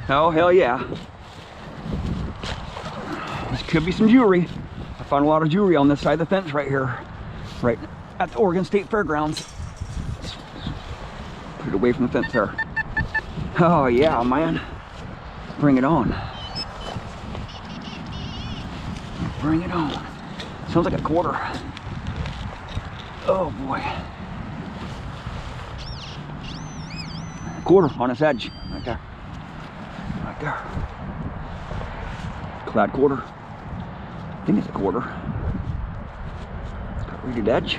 Oh, hell yeah. This could be some jewelry. I found a lot of jewelry on this side of the fence right here. Right at the Oregon State Fairgrounds. Put it away from the fence there. Oh yeah, man. Bring it on. Bring it on. Sounds like a quarter. Oh boy. Quarter on its edge. Right there. Right there. Clad quarter. I think it's a quarter. It's got a rated edge.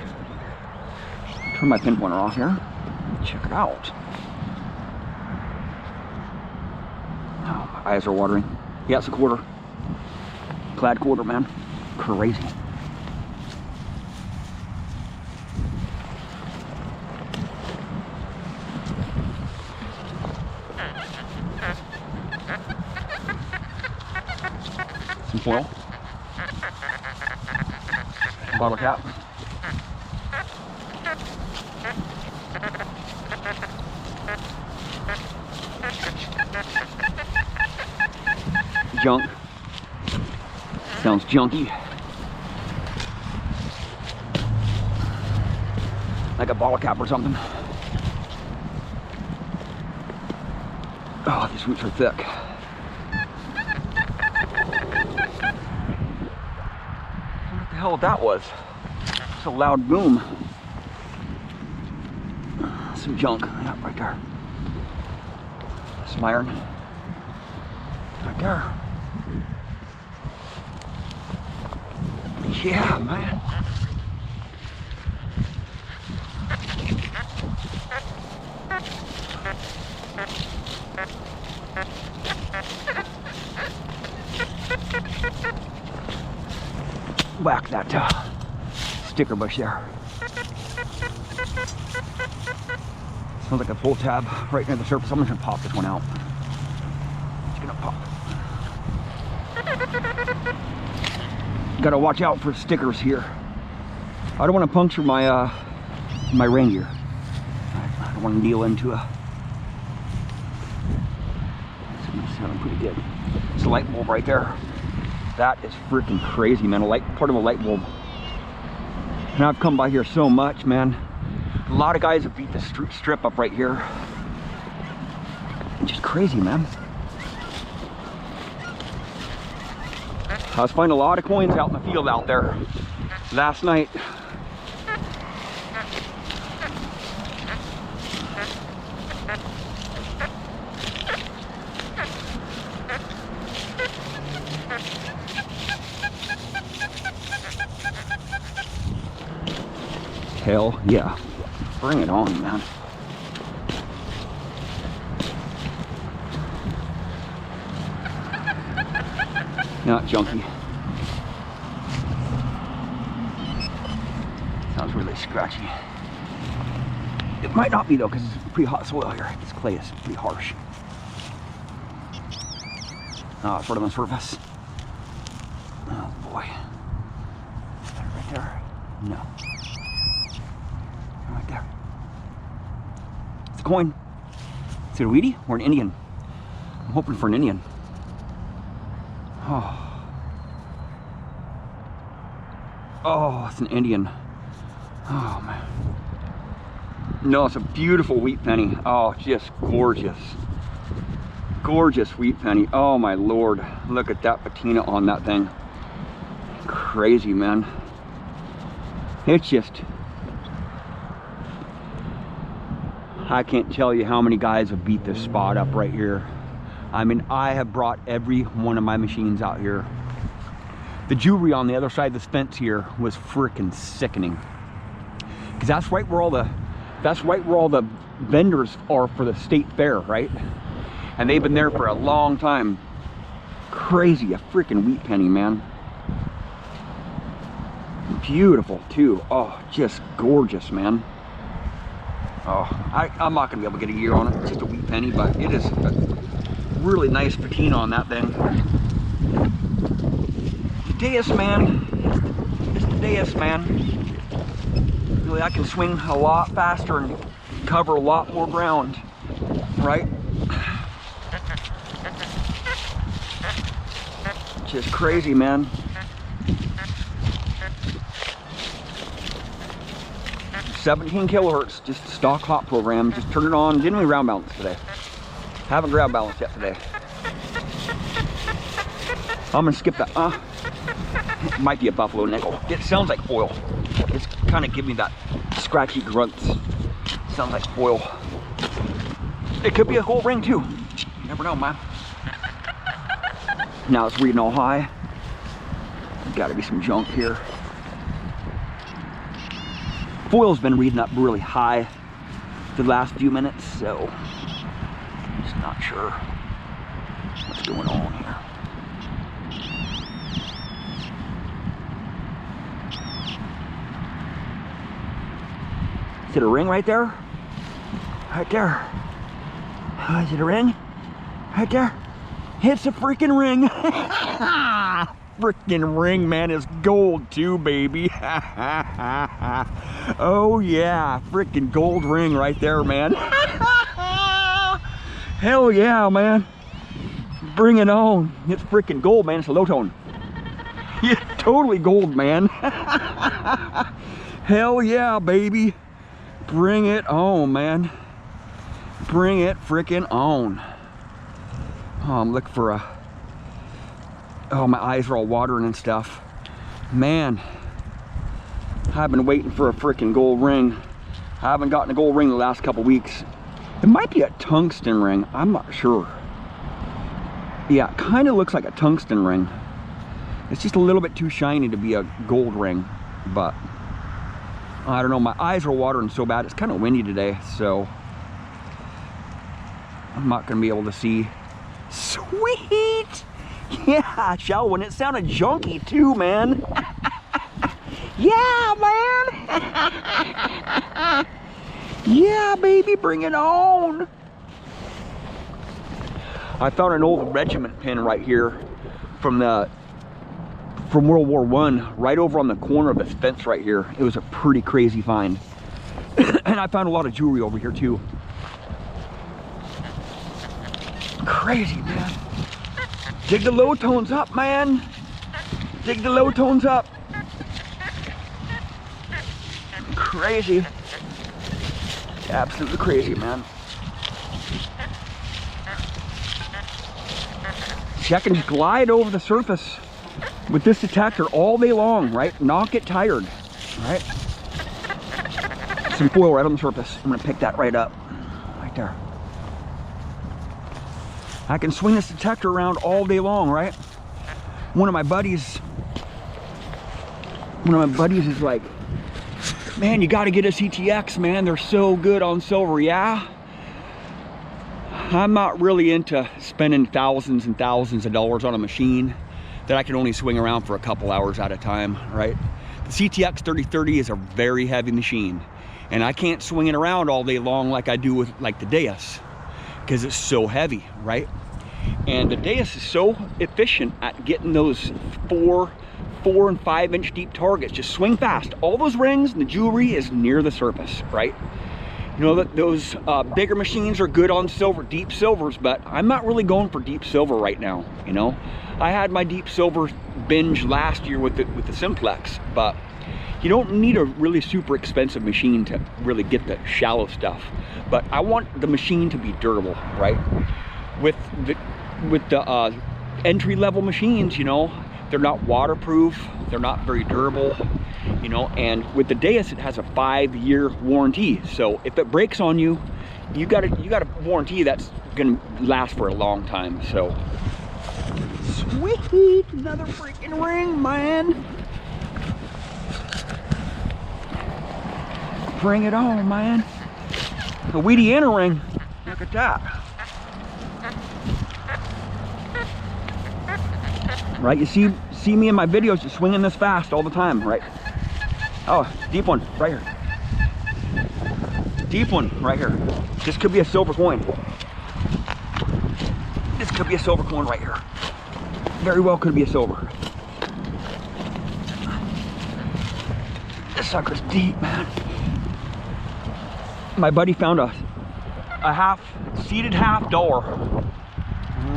Turn my pinpointer off here. Check it out. Oh, my eyes are watering. Yeah, it's a quarter. Clad quarter, man. Crazy. Some foil. Bottle cap. Junk. Sounds junky. Like a bottle cap or something. Oh, these roots are thick. What the hell that was? It's a loud boom. Some junk. Yeah, right there. Some iron. Right there. Yeah, man. Whack that sticker bush there. Sounds like a pull tab right near the surface. I'm just gonna pop this one out. It's gonna pop. Gotta watch out for stickers here. I don't want to puncture my my reindeer. I don't want to deal into a. It's sounding pretty good. It's a light bulb right there. That is freaking crazy, man. Part of a light bulb. And I've come by here so much, man. A lot of guys have beat the strip up right here. It's just crazy, man. I was finding a lot of coins out in the field out there last night. Hell yeah. Bring it on, man. Not junky. Sounds really scratchy. It might not be though, because it's pretty hot soil here. This clay is pretty harsh. It's right on the surface. Oh boy. Is that right there? No. Right there. It's a coin. Is it a weedy or an Indian? I'm hoping for an Indian. Oh, it's an Indian. Oh man. No, it's a beautiful wheat penny. Oh, just gorgeous. Gorgeous wheat penny. Oh my lord. Look at that patina on that thing. Crazy, man. It's just, I can't tell you how many guys have beat this spot up right here. I mean, I have brought every one of my machines out here. The jewelry on the other side of this fence here was freaking sickening. Because that's right where all the vendors are for the state fair, right? And they've been there for a long time. Crazy, a freaking wheat penny, man. Beautiful too. Oh, just gorgeous, man. Oh, I'm not gonna be able to get a year on it. It's just a wheat penny, but it is a really nice patina on that thing. Deus, man. It's the Deus, man. Really, I can swing a lot faster and cover a lot more ground, right? Just crazy, man. $17 kilohertz, just a stock hot program. Just turn it on. Didn't we ground balance today? Haven't ground balanced yet today. I'm gonna skip that. It might be a buffalo nickel. It sounds like oil. It's kind of giving me that scratchy grunt. Sounds like oil. It could be a gold ring too. You never know, man. Now it's reading all high. Got to be some junk here. Foil's been reading up really high the last few minutes, so I'm just not sure what's going on here. Is it a ring right there? Right there. Is it a ring? Right there. It's a freaking ring. Freaking ring, man. It's gold too, baby. Oh yeah, freaking gold ring right there, man. Hell yeah, man. Bring it on. It's freaking gold, man. It's a low tone. Yeah, totally gold, man. Hell yeah, baby. Bring it on, man. Bring it freaking on. Oh, I'm looking for a... Oh, my eyes are all watering and stuff. Man, I've been waiting for a freaking gold ring. I haven't gotten a gold ring the last couple weeks. It might be a tungsten ring. I'm not sure. Yeah, it kind of looks like a tungsten ring. It's just a little bit too shiny to be a gold ring, but I don't know. My eyes are watering so bad. It's kind of windy today, so I'm not going to be able to see. Sweet! Yeah, shallow one. It sounded junky too, man. Yeah, man. Yeah, baby, bring it on. I found an old regiment pin right here from World War I, right over on the corner of this fence right here. It was a pretty crazy find. And I found a lot of jewelry over here too. Crazy, man. Dig the low tones up, man. Dig the low tones up. Crazy. Absolutely crazy, man. See, I can just glide over the surface with this detector all day long, right? Not get tired, right? Some foil right on the surface. I'm gonna pick that right up, right there. I can swing this detector around all day long, right? One of my buddies is like, man, you gotta get a CTX, man. They're so good on silver. Yeah. I'm not really into spending thousands and thousands of dollars on a machine that I can only swing around for a couple hours at a time, right? The CTX 3030 is a very heavy machine, and I can't swing it around all day long like I do with like the Deus, because it's so heavy, right? And the Deus is so efficient at getting those 4 and 5 inch deep targets. Just swing fast. All those rings and the jewelry is near the surface, right? You know that those bigger machines are good on silver, deep silvers, but I'm not really going for deep silver right now. You know, I had my deep silver binge last year with the Simplex, but you don't need a really super expensive machine to really get the shallow stuff. But I want the machine to be durable, right? With the entry-level machines, you know, they're not waterproof, they're not very durable, you know, and with the Deus it has a 5-year warranty. So if it breaks on you, you got a warranty that's gonna last for a long time. So sweet, another freaking ring, man. Bring it on, man. A Weediana ring. Look at that. Right, you see me in my videos just swinging this fast all the time, right? Oh, deep one right here. Deep one right here. This could be a silver coin. This could be a silver coin right here. Very well could be a silver. This sucker's deep, man. My buddy found a seated half dollar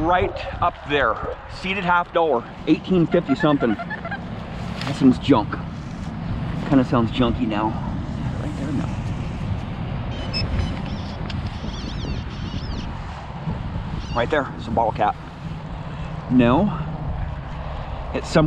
right up there. Seated $50, 1850 something. That sounds junk. Kind of sounds junky now. Right there now. Right there, it's a bottle cap. No, it's some